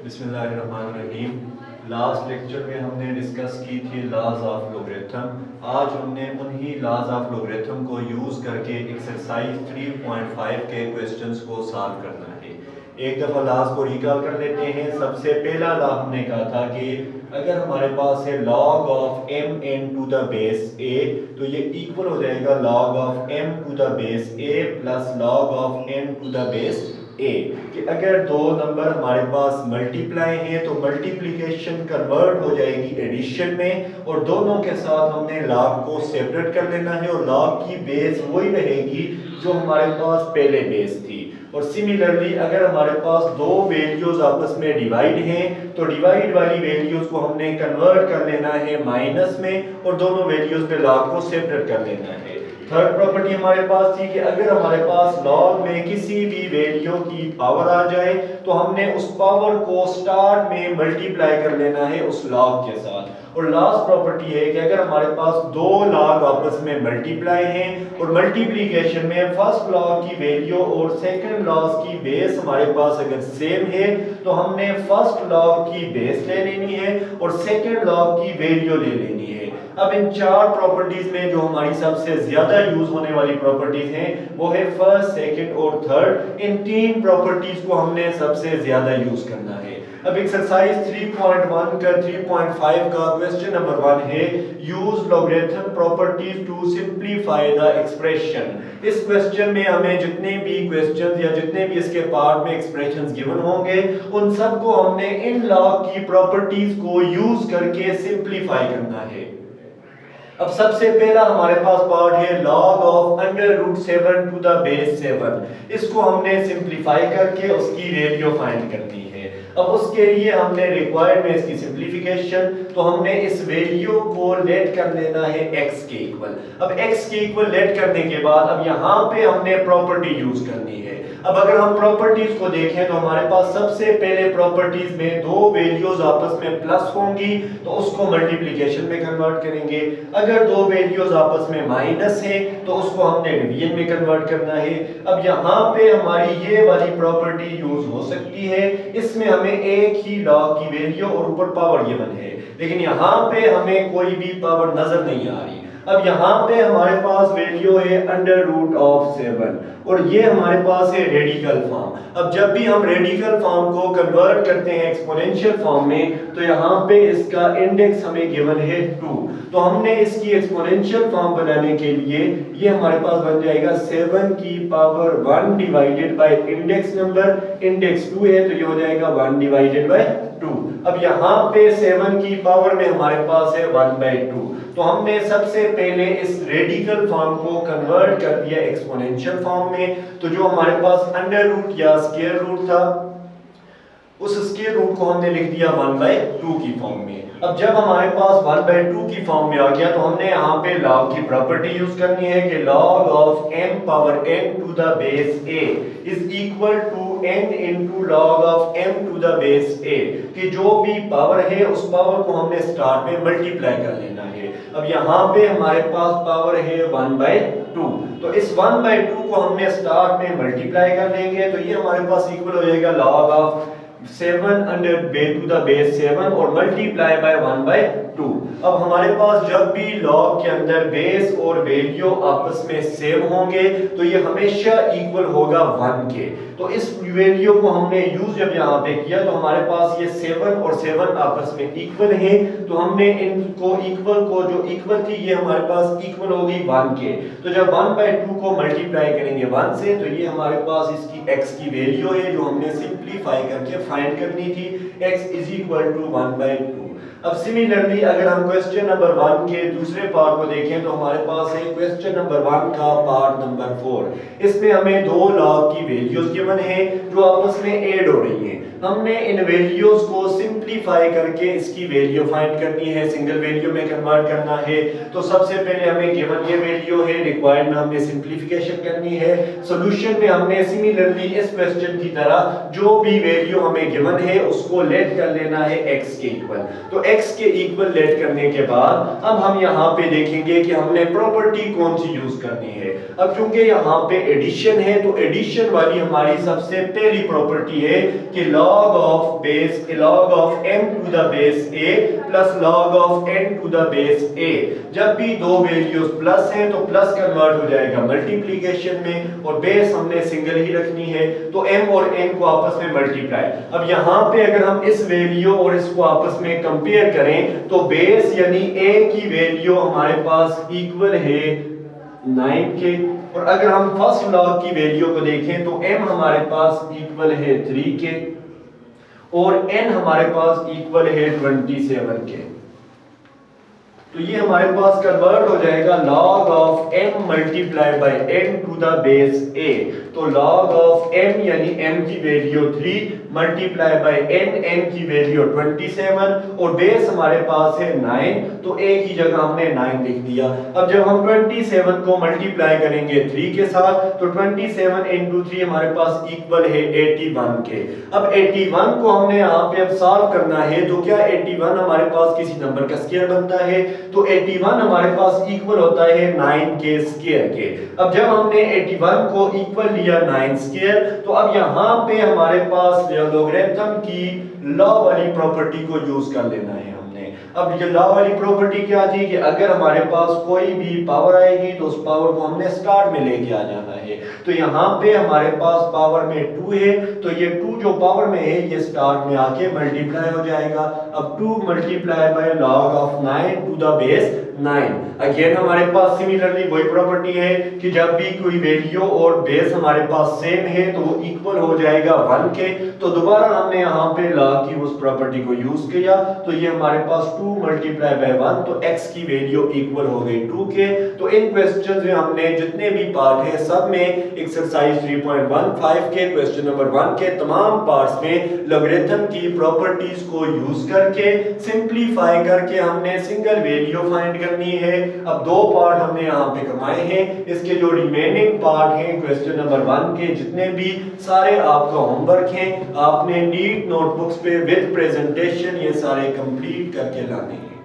बिस्मिल्लाहिर्रहमानिर्रहीम। Last lecture में हमने डिस्कस की थी लॉज ऑफ लोगरिथम। आज हमने उन्हीं लॉज ऑफ लोगरिथम को यूज़ करके एक्सरसाइज 3.5 के क्वेश्चंस को सॉल्व करना है। एक दफ़ा लॉज को रिकॉल कर लेते हैं। सबसे पहला लॉ हमने कहा था कि अगर हमारे पास है log of m n to the base a, तो ये इक्वल हो जाएगा log of m to the base a plus log of n to the base a। कि अगर दो नंबर हमारे पास मल्टीप्लाई हैं तो मल्टीप्लिकेशन कन्वर्ट हो जाएगी एडिशन में, और दोनों के साथ हमने log को सेपरेट कर लेना है और log की बेस वही रहेगी जो हमारे पास पहले बेस थी। और सिमिलरली अगर हमारे पास दो वैल्यूज आपस में डिवाइड हैं तो डिवाइड वाली वैल्यूज को हमने कन्वर्ट कर लेना है माइनस में और दोनों वैल्यूज पे log को सेपरेट कर लेना है। थर्ड प्रॉपर्टी हमारे पास थी कि अगर हमारे पास log में किसी भी वैल्यू की पावर आ जाए तो हमने उस पावर को स्टार्ट में मल्टीप्लाई कर लेना है उस log के साथ। और लास्ट प्रॉपर्टी है कि अगर हमारे पास दो log आपस में मल्टीप्लाई हैं और मल्टीप्लिकेशन में फर्स्ट log की वैल्यू और सेकंड log की बेस हमारे पास अगर सेम है तो हमने फर्स्ट log की बेस ले लेनी है और सेकंड log की वैल्यू ले लेनी है। अब इन चार प्रॉपर्टीज में जो हमारी सबसे ज्यादा यूज होने वाली प्रॉपर्टीज हैं वो है फर्स्ट, सेकंड और थर्ड। इन तीन प्रॉपर्टीज को हमने सबसे ज्यादा यूज करना है। अब एक्सरसाइज 3.1 का 3.5 का क्वेश्चन नंबर 1 है use logarithm properties to simplify the expression. इस क्वेश्चन में हमें जितने भी क्वेश्चन या जितने भी इसके पार्ट में एक्सप्रेशंस गिवन होंगे उन सबको हमने इन लॉग की प्रॉपर्टीज को यूज करके सिंप्लीफाई करना है। अब सबसे पहला हमारे पास पार्ट है log of √7 to the base 7। इसको हमने सिंप्लीफाई करके उसकी वैल्यू फाइंड करनी है। अब उसके लिए हमने रिक्वायर्ड में इसकी सिंप्लीफिकेशन, तो हमने इस वैल्यू को लेट कर लेना है x के इक्वल। अब x के इक्वल लेट करने के बाद अब यहाँ पे हमने प्रॉपर्टी यूज करनी है। अब अगर हम प्रॉपर्टीज को देखें तो हमारे पास सबसे पहले प्रॉपर्टीज में दो वैल्यूज आपस में प्लस होंगी तो उसको मल्टीप्लिकेशन में कन्वर्ट करेंगे। अगर दो वैल्यूज आपस में माइनस है तो उसको हमने डिवीजन में कन्वर्ट करना है। अब यहाँ पे हमारी ये वाली प्रॉपर्टी यूज हो सकती है। इसमें हमें एक ही log की वैल्यू और ऊपर पावर गिवन है, लेकिन यहाँ पे हमें कोई भी पावर नजर नहीं आ रही। अब यहाँ पे हमारे पास वैल्यू है √7 और ये हमारे पास है रेडिकल फॉर्म। अब जब भी हम रेडिकल फॉर्म को कन्वर्ट करते हैं एक्सपोनेंशियल फॉर्म में तो यहाँ पे इसका इंडेक्स हमें गिवन है 2। तो हमने इसकी एक्सपोनेंशियल फॉर्म बनाने के लिए ये हमारे पास बन जाएगा 7 की power 1 divided by index number. Index 2 है तो ये हो जाएगा 1 डिवाइडेड बाय 2। अब यहाँ पे 7 की पावर में हमारे पास है 1/2। तो हमने सबसे पहले इस रेडिकल फॉर्म को कन्वर्ट कर दिया एक्सपोनेंशियल फॉर्म में। तो जो हमारे पास अंडर रूट या स्क्वायर रूट था उस स्क्वायर रूट को हमने लिख दिया 1/2 की फॉर्म में। अब जब हमारे पास 1/2 की फॉर्म में आ गया तो हमने यहाँ पे log की प्रॉपर्टी यूज करनी है कि log of m power n to the base a is equal to n into log of m to the base a, कि जो भी पावर है उस पावर को हमने स्टार्ट में मल्टीप्लाई कर लेना है। अब यहाँ पे हमारे पास पावर है 1/2, तो इस 1/2 को हमने स्टार्ट में मल्टीप्लाई कर लेंगे तो ये हमारे पास इक्वल हो जाएगा log of 7 under to the base 7 और मल्टीप्लाई बाय 1/2। अब हमारे पास जब भी log के अंदर बेस और वैल्यू आपस में सेम होंगे तो ये हमेशा इक्वल होगा 1 के। तो इस वैल्यू को हमने यूज जब यहाँ पे किया तो हमारे पास ये 7 और 7 आपस में इक्वल है, तो हमने इनको इक्वल को जो इक्वल थी ये हमारे पास इक्वल होगी 1 के। तो जब 1/2 को मल्टीप्लाई करेंगे 1 से तो ये हमारे पास इसकी x की वैल्यू है जो हमने सिंप्लीफाई करके फाइंड करनी थी। x is equal to 1/2। अब सिमिलरली अगर हम क्वेश्चन नंबर 1 के दूसरे पार्ट को देखें तो हमारे पास है क्वेश्चन नंबर 1 का पार्ट नंबर 4। इसमें हमें दो log की वैल्यूज गिवन है जो आपस में ऐड हो रही हैं। हमने इन वैल्यूज को सिंप्लीफाई करके इसकी वैल्यू फाइंड करनी है, सिंगल वैल्यू में कन्वर्ट करना है। तो सबसे पहले हमें गिवन ये वैल्यू है, रिक्वायर्ड में हमने सिंप्लीफिकेशन करनी है। सॉल्यूशन में हमने सिमिलरली इस क्वेश्चन की तरह जो भी वैल्यू हमें गिवन है उसको लेट कर लेना है x के इक्वल। तो x के इक्वल लेट करने के बाद अब हम यहाँ पे देखेंगे कि हमने प्रॉपर्टी कौन सी यूज करनी है। अब क्योंकि यहाँ पे एडिशन है तो एडिशन वाली हमारी सबसे पहली प्रॉपर्टी है कि log of m to the base a plus log of n to the base a। जब भी दो वैल्यूज प्लस हैं तो प्लस कन्वर्ट हो जाएगा मल्टीप्लिकेशन में, और बेस हमने सिंगल ही रखनी है तो m और n को आपस में मल्टीप्लाई। अब यहाँ पे अगर हम इस वैल्यू और इसको आपस में कंपेयर करें तो बेस यानी a की वैल्यू हमारे पास इक्वल है 9 के, और अगर हम फर्स्ट लॉग की वैल्यू को देखें तो m हमारे पास इक्वल है 3 के और n हमारे पास इक्वल है 27 के। तो ये हमारे पास कन्वर्ट हो जाएगा log of m multiply by n to the base a। तो log of m यानी m की वैल्यू 3 मल्टीप्लाई बाय n की वैल्यू 27 और बेस हमारे पास है 9, तो a की जगह हमने 9 लिख दिया। अब जब हम 27 को मल्टीप्लाई करेंगे 3 के साथ तो 27 इंटू 3 हमारे पास इक्वल है 81 के। अब 81 को हमने यहाँ पे अब सॉल्व करना है तो क्या 81 हमारे पास किसी नंबर का स्क्वायर बनता है, तो 81 हमारे पास इक्वल होता है 9 के स्क्वायर के। अब जब हमने 81 को इक्वल लिया 9 स्क्वायर तो अब यहाँ पे हमारे पास लॉगरिथम की लॉ वाली प्रॉपर्टी को यूज कर लेना है हमने। अब ये लॉ वाली प्रॉपर्टी क्या थी कि अगर हमारे पास कोई भी पावर आएगी तो उस पावर को हमने स्टार्ट में लेके आ जाना है। तो यहाँ पे हमारे पास पावर में 2 है तो ये 2 जो पावर में है ये स्टार्ट में आके मल्टीप्लाई हो जाएगा। अब 2 multiply by log of 9 to the base 9। Again हमारे पास सिमिलरली वही प्रॉपर्टी है कि जब भी कोई वैल्यू और बेस हमारे पास सेम है तो वो इक्वल हो जाएगा 1 के। तो दोबारा हमने यहाँ पे लॉग की उस प्रॉपर्टी को यूज किया तो ये हमारे पास 2 मल्टीप्लाई बाय 1 तो x की वैल्यू इक्वल हो गई 2 के। तो इन क्वेश्चंस में हमने जितने भी पार्ट है सब में एक्सरसाइज 3.15 के क्वेश्चन नंबर 1 के तमाम पार्ट्स में लॉगरिथम की प्रॉपर्टीज को यूज करके सिंपलीफाई करके हमने सिंगल वैल्यू फाइंड करनी है। अब 2 पार्ट हमने यहाँ पे कमाए हैं, इसके जो रिमेनिंग पार्ट हैं क्वेश्चन नंबर 1 के जितने भी सारे आपका होमवर्क हैं आपने नीट नोटबुक्स पे विद प्रेजेंटेशन ये सारे कंप्लीट करके लाने हैं।